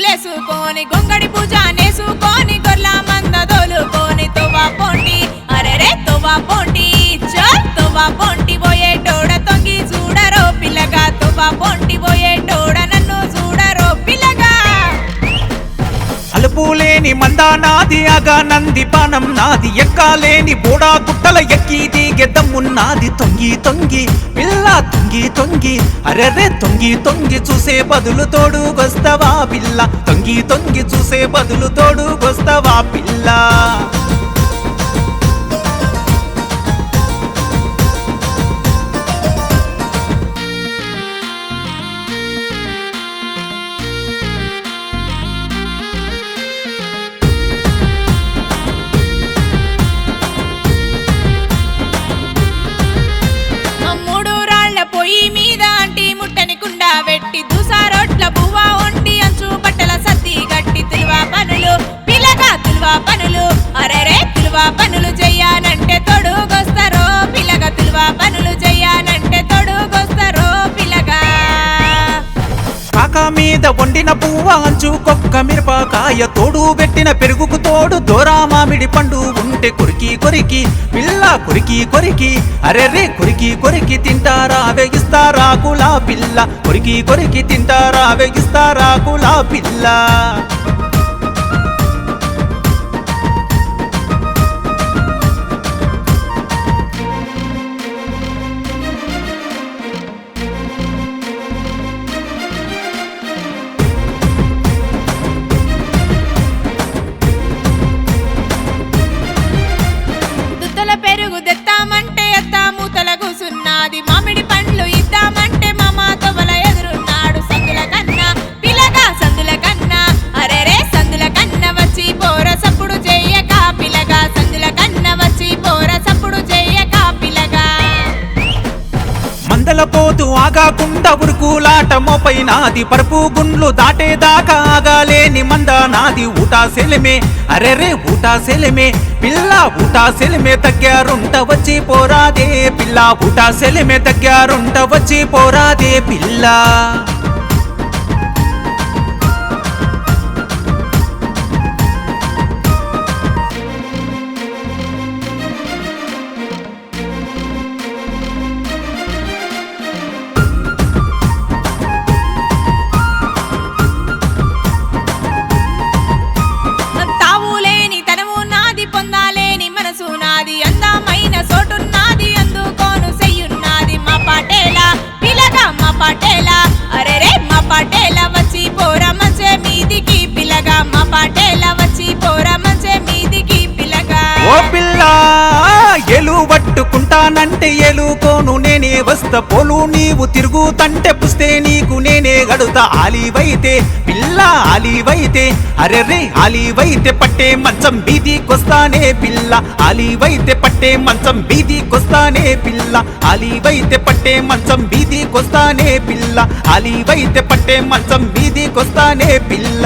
ముగ్గులేసుకొని గొంగడి పూజ నేసుకొని గొర్ల మంద దోలుకొని తోవా పోండి అరెరే తోవా పోండి చల్ తోవా పోండి పోయేటోడ తొంగి చూడరో పిల్లగా తోవా పోండి పోయేటోడ నన్ను చూడరో పిల్లగా అలుపులేని మందా నాది అగా నంది పానం నాది ఎక్కాలేని బోడా గుట్టల ఎక్కి దిగే దమ్మున్నాది తొంగి తొంగి పిల్ల తొంగి తొంగి అరెరే తొంగి తొంగి చూసే బదులు తోడుగొస్తవా పిల్ల తొంగి తొంగి చూసే బదులు తోడుగొస్తవా పిల్ల పొయ్యి మీద అంటి ముట్టని కుండా వెట్టి దూసారొట్ల బువ్వ వండి అంచు బట్టల సత్తి గట్టి తులువా పనులు పిల్లగా తులువా పనులు అరెరే తులువా పనులు చెయ్యానంటే తొడుగొస్తారో పిల్లగా తులువా పనులు చెయ్యానంటే తొడుగొస్తారో పిల్లగా కాక మీద వండిన పువ్వ అంచు కొక్క మిరపకాయ తోడు పెట్టిన పెరుగుకు తోడు దోరా మామిడి పండు ఉంటే కొరికి కొరికి పిల్ల కొరికి కొరికి అరెరే కొరికి కొరికి తింటారా వేగిస్తారా కులా పిల్ల కొరికి కొరికి తింటారా వేగిస్తారా కులా పిల్ల పెరుగు తెత్తామంటే ఎత్తా మూతల కూసున్నది మామిడి పండ్లు ఇద్దామంటే మామ తొవల ఎదురున్నాడు సందుల కన్నా పిల్లగా సందుల కన్నా అరెరే సందుల కన్నా వచ్చి పోర సప్పుడు చెయ్యక పిల్లగా సందుల కన్నా వచ్చి పోర సప్పుడు చెయ్యక పిల్లగా మందల పోతూ ఆగాకుండా ఉరుకులాట మోపై నాది పరుపు గుండ్లు దాటేదాకా ఆగాలేని మంద నాది ఊటా సెలిమే అరెరే ఊటా సెలిమే పిల్ల ఊటా సెలిమే తగ్గారుంట వచ్చి పోరాదే పిల్ల ఊటా సెలిమే తగ్గారుంట వచ్చి పోరాదే పిల్ల అందమైన సోటున్నది అందుకోను సెయ్యున్నది మా పాటేలా పిల్లగా మా పాటేలా అరెరే మా పాటేలా వచ్చి పోరా మంచే మీదికి పిల్లగా మా పాటేలా వచ్చి పోరా మంచే మీదికి పిల్లగా ఓ పిల్ల ఎలు పట్టుకుంటానంటే ఎలుకోను నేనే వస్తా పోలు నీవు తిరుగుతంటే పుస్తే నీకు నేనే గడుతా ఆలివైతే పిల్ల ఆలివైతే అరెరే ఆలివైతే పట్టే మంచం బీదికొస్తానే పిల్ల ఆలివైతే పట్టే మంచం బీదికొస్తానే పిల్ల ఆలివైతే పట్టే మంచం బీదికొస్తానే పిల్ల ఆలివైతే పట్టే మంచం బీదికొస్తానే పిల్ల